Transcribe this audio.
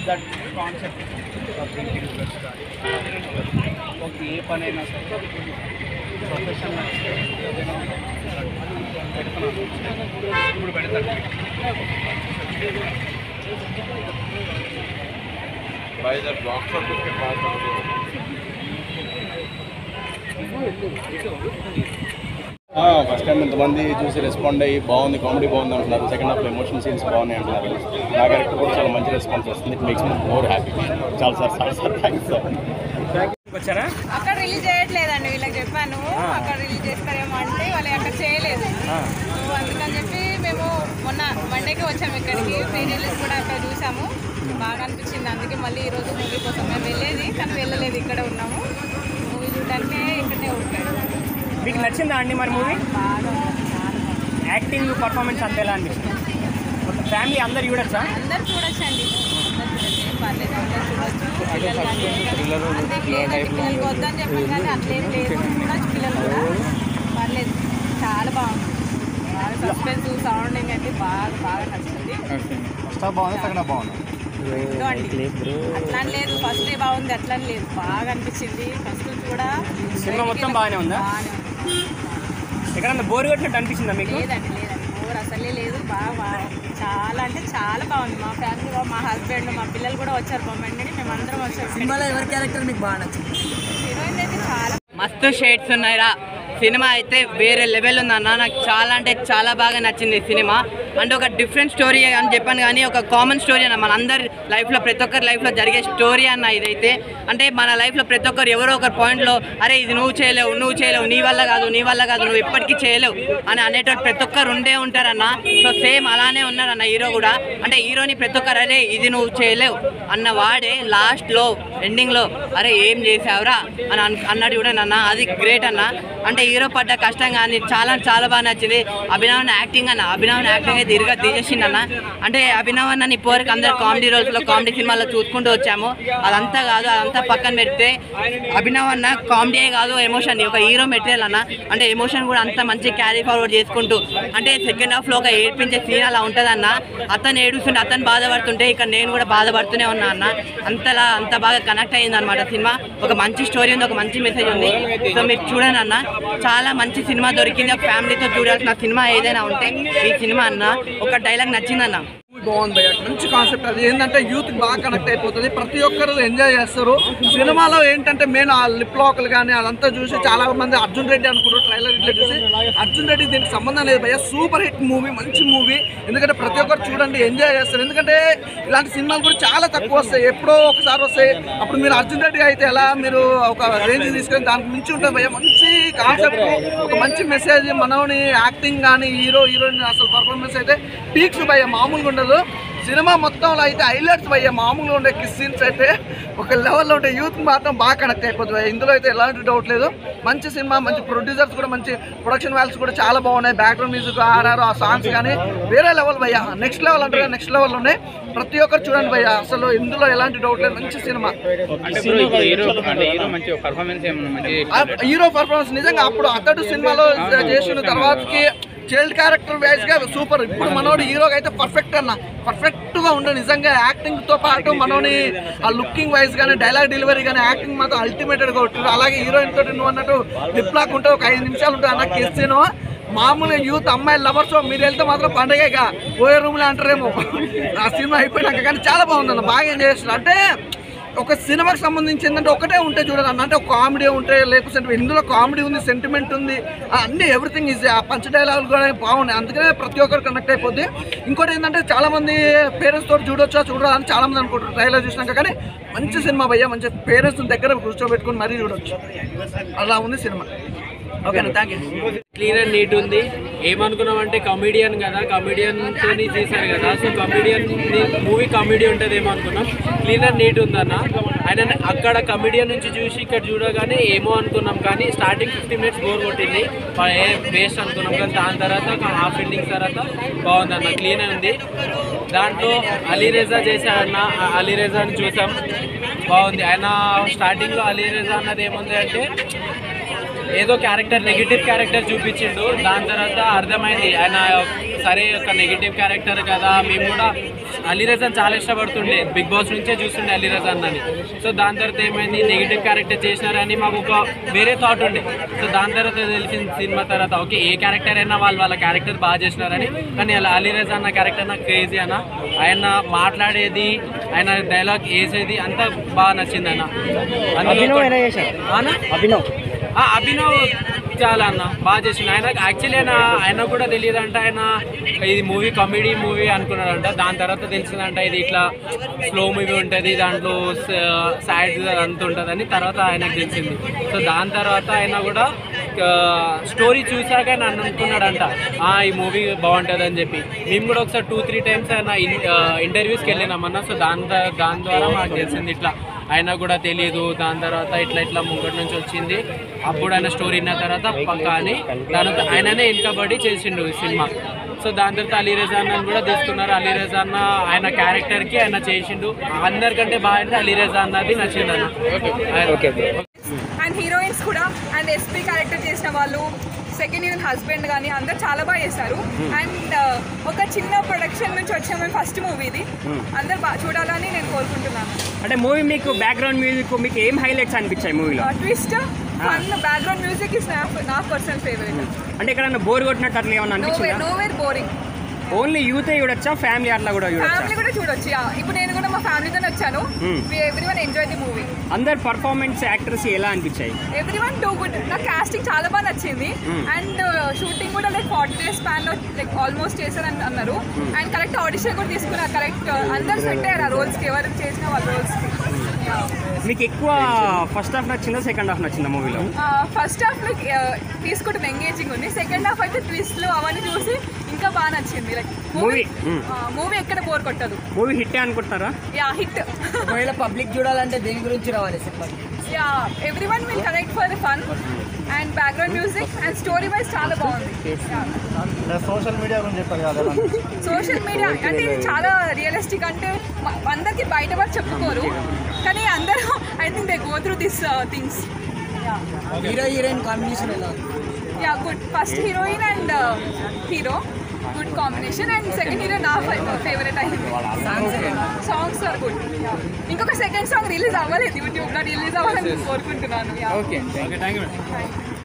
That concept okay ఏ పనైనా సరే profession పెడుతున్నాను ఇప్పుడు పెడతాను By the box office के पास ఫస్ట్ టైం ఇంతమంది చూసి రెస్పాండ్ అయ్యి బాగుంది, కామెడీ బాగుంది అంటున్నారు. సెకండ్ హాఫ్లో ఎమోషనల్ సీన్స్ బాగున్నాయి అంటున్నారు. నా క్యారెక్టర్ కూడా చాలా మంచి రెస్పాన్స్ వస్తుంది. It makes me more happy. చాలా సార్ థ్యాంక్స్ సార్. వచ్చారా? అక్కడ రిలీజ్ చేయట్లేదండి, వీళ్ళకి చెప్పాను అక్కడ రిలీజ్ చేస్తారేమో అంటే వాళ్ళు అక్కడ చేయలేదు. అందుకని చెప్పి మేము మొన్న మండేకి వచ్చాము ఇక్కడికి. ప్రీ రిలీజ్ కూడా అక్కడ చూసాము, బాగా అనిపించింది. అందుకే మళ్ళీ ఈరోజు మూవీ కోసం మేము వెళ్ళేది, కానీ వెళ్ళలేదు, ఇక్కడ ఉన్నాము. మూవీ చూడడానికి ఇక్కడనే ఉంటాడు. మీకు నచ్చిందా అండి మరి మూవీ? బాగా యాక్టింగ్ పర్ఫార్మెన్స్ అంత ఎలా అనిపిస్తుంది? ఫ్యామిలీ అందరు చూడొచ్చా? అందరు చూడొచ్చండి, పర్లేదు, అందరు చూడొచ్చు. పిల్లలు అంతే పిల్లలకి వద్దని చెప్పాను, కానీ అట్లేం లేదు, చూడొచ్చు పిల్లలు కూడా, పర్లేదు. చాలా బాగుంది, బాగా సస్పెన్స్ సరౌండింగ్ అయితే బాగా నచ్చింది. అట్లా లేదు, ఫస్ట్ డే బాగుంది అట్లా లేదు, బాగా అనిపించింది. ఫస్ట్ కూడా సినిమా మొత్తం బాగానే ఉందా? ఎక్కడన్నా బోర్ కొట్టినట్టు అనిపించిందా మీకు? లేదండి బోర్ అసలే లేదు, బాగా చాలా అంటే చాలా బాగుంది. మా ఫ్యామిలీ, మా హస్బెండ్, మా పిల్లలు కూడా వచ్చారు బొమ్మండి, మేము అందరం వచ్చాము. సినిమాలో ఎవరి క్యారెక్టర్ మీకు బాగా నచ్చింది? హీరోయిన్ అయితే చాలా మస్తు షేడ్స్ ఉన్నాయిరా. సినిమా అయితే వేరే లెవెల్ ఉందన్న. నాకు చాలా అంటే చాలా బాగా నచ్చింది సినిమా. అంటే ఒక డిఫరెంట్ స్టోరీ అని చెప్పాను, కానీ ఒక కామన్ స్టోరీ అన్న, మన అందరి లైఫ్లో, ప్రతి ఒక్కరి లైఫ్లో జరిగే స్టోరీ అన్న ఇదైతే. అంటే మన లైఫ్లో ప్రతి ఒక్కరు ఎవరో ఒక పాయింట్లో అరే ఇది నువ్వు చేయలేవు, నీ వల్ల కాదు, నువ్వు ఎప్పటికీ చేయలేవు అని అనేటువంటి ప్రతి ఒక్కరు ఉండే ఉంటారన్న. సో సేమ్ అలానే ఉన్నారన్న హీరో కూడా. అంటే హీరోని ప్రతి ఒక్కరు అరే ఇది నువ్వు చేయలేవు అన్న వాడే లాస్ట్లో ఎండింగ్లో అరే ఏం చేసావురా అని అన్నాడు కూడా అన్న. అది గ్రేట్ అన్న. అంటే హీరో పడ్డ కష్టం కానీ చాలా బాగా నచ్చింది. అభినవ్ యాక్టింగ్ అయితే ఇరుగా తీసేసింది అన్న. అంటే అభినవ్ అన్న ఇప్పటివరకు అందరు కామెడీ రోల్స్లో, కామెడీ సినిమాల్లో చూసుకుంటూ వచ్చాము. అదంతా కాదు, అదంతా పక్కన పెడితే అభినవ్ అన్న కామెడీ కాదు, ఎమోషన్ ఒక హీరో మెటీరియల్ అన్న. అంటే ఎమోషన్ కూడా అంత మంచి క్యారీ ఫార్వర్డ్ చేసుకుంటూ, అంటే సెకండ్ హాఫ్లో ఒక ఏడ్పించే సీన్ అలా ఉంటుందన్న. అతను ఏడుస్తుంటే, అతను బాధపడుతుంటే ఇక్కడ నేను కూడా బాధపడుతూనే ఉన్నా అన్న. అంత బాగా కనెక్ట్ అయ్యింది అనమాట సినిమా. ఒక మంచి స్టోరీ ఉంది, ఒక మంచి మెసేజ్ ఉంది. సో మీరు చూడండి అన్న, చాలా మంచి సినిమా దొరికింది. ఒక ఫ్యామిలీతో చూడాల్సిన సినిమా ఏదైనా ఉంటే ఈ సినిమా అన్న. ఒక డైలాగ్ నచ్చిందన్న, బాగుంది భయ్య, మంచి కాన్సెప్ట్. అది ఏంటంటే యూత్ బాగా కనెక్ట్ అయిపోతుంది, ప్రతి ఒక్కరు ఎంజాయ్ చేస్తారు. సినిమాలో ఏంటంటే మెయిన్ ఆ లిప్ లాక్లు కానీ అదంతా చూసి చాలా మంది అర్జున్ రెడ్డి అనుకుంటారు. ట్రైలర్ ఇట్లా చూసి అర్జున్ రెడ్డి దీనికి సంబంధం లేదు భయ్య, సూపర్ హిట్ మూవీ, మంచి మూవీ. ఎందుకంటే ప్రతి ఒక్కరు చూడండి, ఎంజాయ్ చేస్తారు. ఎందుకంటే ఇలాంటి సినిమాలు కూడా చాలా తక్కువ వస్తాయి, ఎప్పుడో ఒకసారి వస్తాయి. అప్పుడు మీరు అర్జున్ రెడ్డి అయితే ఎలా మీరు ఒక రేంజ్ తీసుకొని దానికి మించి ఉంటుంది భయ్య. మంచి కాన్సెప్ట్, ఒక మంచి మెసేజ్. మనోని యాక్టింగ్ కానీ హీరోయిన్ అసలు పర్ఫార్మెన్స్ అయితే పీక్స్ భయ్య, మామూలుగా ఉండదు. సినిమా మొత్తంలో అయితే హైలైట్స్ భయ్య, మామూలుగా ఉండే కిస్ సీన్స్ అయితే ఒక లెవెల్లో ఉంటే యూత్ మాత్రం బాగా కనెక్ట్ అయిపోతుంది భయ్య. ఇందులో అయితే ఎలాంటి డౌట్ లేదు. మంచి సినిమా, మంచి ప్రొడ్యూసర్స్ కూడా, మంచి ప్రొడక్షన్ వాల్యూస్ కూడా చాలా బాగున్నాయి. బ్యాక్గ్రౌండ్ మ్యూజిక్, ఆర్ఆర్, ఆ సాంగ్స్ కానీ వేరే లెవెల్ భయ్య, నెక్స్ట్ లెవెల్ అంటే నెక్స్ట్ లెవెల్ ఉన్నాయి. ప్రతి ఒక్కరు చూడండి భయ్య, అసలు ఇందులో ఎలాంటి డౌట్ లేదు, మంచి సినిమా. హీరో పర్ఫార్మెన్స్ నిజంగా అప్పుడు అతడు సినిమాలో చేసిన తర్వాతకి చైల్డ్ క్యారెక్టర్ వైజ్ గా సూపర్. ఇప్పుడు మనోడు హీరోగా అయితే పర్ఫెక్ట్ అన్న, పర్ఫెక్ట్ గా ఉండే. నిజంగా యాక్టింగ్ తో పాటు మనోని ఆ లుకింగ్ వైజ్ గానీ, డైలాగ్ డెలివరీ కానీ, యాక్టింగ్ మాత్రం అల్టిమేటెడ్ గా ఉంటుంది. అలాగే హీరోయిన్ తోటి నువ్వు అన్నట్టు లిప్ లాక్ ఉంటే ఒక 5 నిమిషాలు ఉంటుంది అన్న కిస్సీను. మామూలుగా యూత్ అమ్మాయిల లవర్స్ మీరు వెళ్తే మాత్రం పండగగా పోయే రూమ్లో అంటారేమో ఆ సినిమా అయిపోయినాక. కానీ చాలా బాగుందన్న, బాగా ఎంజాయ్ చేస్తున్నారు. అంటే ఒక సినిమాకి సంబంధించి ఏంటంటే ఒకటే ఉంటే చూడాలన్న, అంటే ఒక కామెడీ ఉంటే, లేకపోతే ఇందులో కామెడీ ఉంది, సెంటిమెంట్ ఉంది, అన్నీ ఎవ్రీథింగ్ ఈజీ. ఆ పంచ డైలాగులు కూడా బాగున్నాయి, అందుకనే ప్రతి ఒక్కరు కనెక్ట్ అయిపోద్ది. ఇంకోటి ఏంటంటే చాలా మంది పేరెంట్స్ తోటి చూడాలని చాలా మంది అనుకుంటారు ట్రైలర్ చూసినాక. కానీ మంచి సినిమా భయ్య, మంచి పేరెంట్స్ దగ్గర కూర్చోబెట్టుకుని మరీ చూడొచ్చు, అలా ఉంది సినిమా. ఓకేనా, thank you. Clean and neat ఉంది. ఏమనుకున్నామంటే కమెడియన్ కదా, కమెడియన్తోని చేశారు కదా, సో కమెడియన్ మూవీ కామెడీ ఉంటుందేమో అనుకున్నాం. క్లీన్ అండ్ నీట్ ఉందన్న. ఆయన అక్కడ కమెడియన్ నుంచి చూసి ఇక్కడ చూడగానే ఏమో అనుకున్నాం, కానీ స్టార్టింగ్ 50 మినిట్స్ బోర్ కొట్టింది, వేస్ట్ అనుకున్నాం. కానీ దాని తర్వాత ఒక హాఫ్ ఎండింగ్ తర్వాత బాగుందన్న, క్లీన్ ఉంది. దాంట్లో అలీరేజా చేశాడన్న, అలీరేజాని చూసాం, బాగుంది. ఆయన స్టార్టింగ్లో అలీరేజా అన్నది ఏముంది అంటే ఏదో క్యారెక్టర్ నెగిటివ్ క్యారెక్టర్ చూపించిండు. దాని తర్వాత అర్థమైంది ఆయన సరే ఒక నెగిటివ్ క్యారెక్టర్ కదా, మేము కూడా అలీ రజాన్ చాలా ఇష్టపడుతుండే, బిగ్ బాస్ నుంచే చూస్తుండే అలీ రజాన్ అని. సో దాని తర్వాత ఏమైంది, నెగిటివ్ క్యారెక్టర్ చేసినారని మాకు ఒక వేరే థాట్ ఉండే. సో దాని తర్వాత తెలిసిన సినిమా తర్వాత ఓకే ఏ క్యారెక్టర్ అయినా వాళ్ళ క్యారెక్టర్ బాగా చేసినారని. కానీ అలా అలీ రజాన్ అన్న క్యారెక్టర్ నాకు క్రేజీ అన్న, ఆయన మాట్లాడేది ఆయన డైలాగ్ వేసేది అంతా బాగా నచ్చింది అన్న. అభినవ్ చాలా అన్న బాగా చేసిండు. ఆయన యాక్చువల్లీ ఆయన కూడా తెలియదు అంట, ఆయన ఇది మూవీ కామెడీ మూవీ అనుకున్నాడంట. దాని తర్వాత తెలిసిందంట ఇది ఇట్లా స్లో మూవీ ఉంటుంది, దాంట్లో సాడ్ అంతా ఉంటుందని తర్వాత ఆయనకు తెలిసింది. సో దాని తర్వాత ఆయన కూడా స్టోరీ చూసాక ఆయన అనుకున్నాడంట ఈ మూవీ బాగుంటుంది అని చెప్పి. మేము కూడా ఒకసారి 2-3 టైమ్స్ ఆయన ఇంటర్వ్యూస్కి వెళ్ళినామన్నా. సో దాని ద్వారా మాకు తెలిసింది ఇట్లా ఆయన కూడా తెలియదు. దాని తర్వాత ఇట్లా ముంగటి నుంచి వచ్చింది. అప్పుడు ఆయన స్టోరీ విన్న తర్వాత పక్కా అని దాని ఆయననే వెనుకబడి చేసిండు ఈ సినిమా. సో దాని తర్వాత అలీ రజాన్ కూడా తీసుకున్నారు. అలీ రజాన్ ఆయన క్యారెక్టర్కి ఆయన చేసిండు. అందరికంటే బాగా అలీ రజాన్ అది నచ్చింది అన్న. అండ్ హీరోయిన్స్ కూడా అండ్ ఎస్పీ క్యారెక్టర్ చేసిన వాళ్ళు, సెకండ్ హీరోయిన్ హస్బెండ్ కానీ అందరు చాలా బాగా చేశారు. అండ్ ఒక చిన్న ప్రొడక్షన్ నుంచి వచ్చాము మేము, ఫస్ట్ మూవీ ఇది, అందరు బాగా చూడాలని నేను కోరుకుంటున్నాను. అంటే మూవీ మీకు బ్యాక్గ్రౌండ్ మ్యూజిక్ మీకు ఏం హైలైట్స్ అనిపించాయి మూవీలో? Twist, fun, background music is నా పర్సనల్ ఫేవరెట్. అంటే ఎక్కడన్నా బోర్ కొట్టినట్టు అట్లా ఏమన్నా అనిపించిందా? Nowhere boring. ఓన్లీ యూతే చూడొచ్చా, ఫ్యామిలీ అట్లా కూడా ఫ్యామిలీ కూడా చూడొచ్చు. ఇప్పుడు నేను కూడా మా ఫ్యామిలీతో వచ్చాను. Everyone enjoy the movie. అందరు పర్ఫార్మెన్స్ యాక్టర్స్ ఎలా అనిపించాయి? Everyone too good. నాకు కాస్టింగ్ చాలా బాగా నచ్చింది. అండ్ షూటింగ్ కూడా లైక్ 40 days స్పాన్ లో లైక్ ఆల్మోస్ట్ చేశారని అన్నారు. అండ్ కరెక్ట్ ఆడిషన్ కూడా తీసుకున్నారు. కరెక్ట్ అందరు సెట్ అయ్యారు ఆ రోల్స్కి, ఎవరు చేసిన వాళ్ళ రోల్స్కి. మీకు ఎక్కువ ఫస్ట్ హాఫ్ నచ్చిందా, సెకండ్ హాఫ్ నచ్చిందా మూవీలో? ఫస్ట్ హాఫ్ లైక్ తీసుకుంటే ఎంగేజింగ్ ఉంది. సెకండ్ హాఫ్ అయితే ట్విస్ట్లు అవన్నీ చూసి ఇంకా బాగా నచ్చింది. లైక్ మూవీ ఎక్కడ బోర్ కొట్టదు. మూవీ హిట్ అనుకుంటున్నారా? Yeah, hit. ఒకవేళ పబ్లిక్ చూడాలంటే దేని గురించి రావాలి cinema? Yeah, everyone will connect for the fun and background music and story wise చాలా బాగుంది. సోషల్ మీడియా గురించి చెప్పారు కదా. సోషల్ మీడియా అంటే ఇది చాలా రియలిస్టిక్. అంటే అందరికి బయట వాళ్ళు చెప్పుకోరు, కానీ అందరూ I think they go through this things. Hero heroine combination ఎలా? Yeah, good. First heroine and hero good combination. And second hero నా ఫేవరెట్ అయింది. Songs are good. ఇంకొక సెకండ్ సాంగ్ రిలీజ్ అవ్వలేదు, యూట్యూబ్లో రిలీజ్ అవ్వాలని కోరుకుంటున్నాను. Okay, thank you.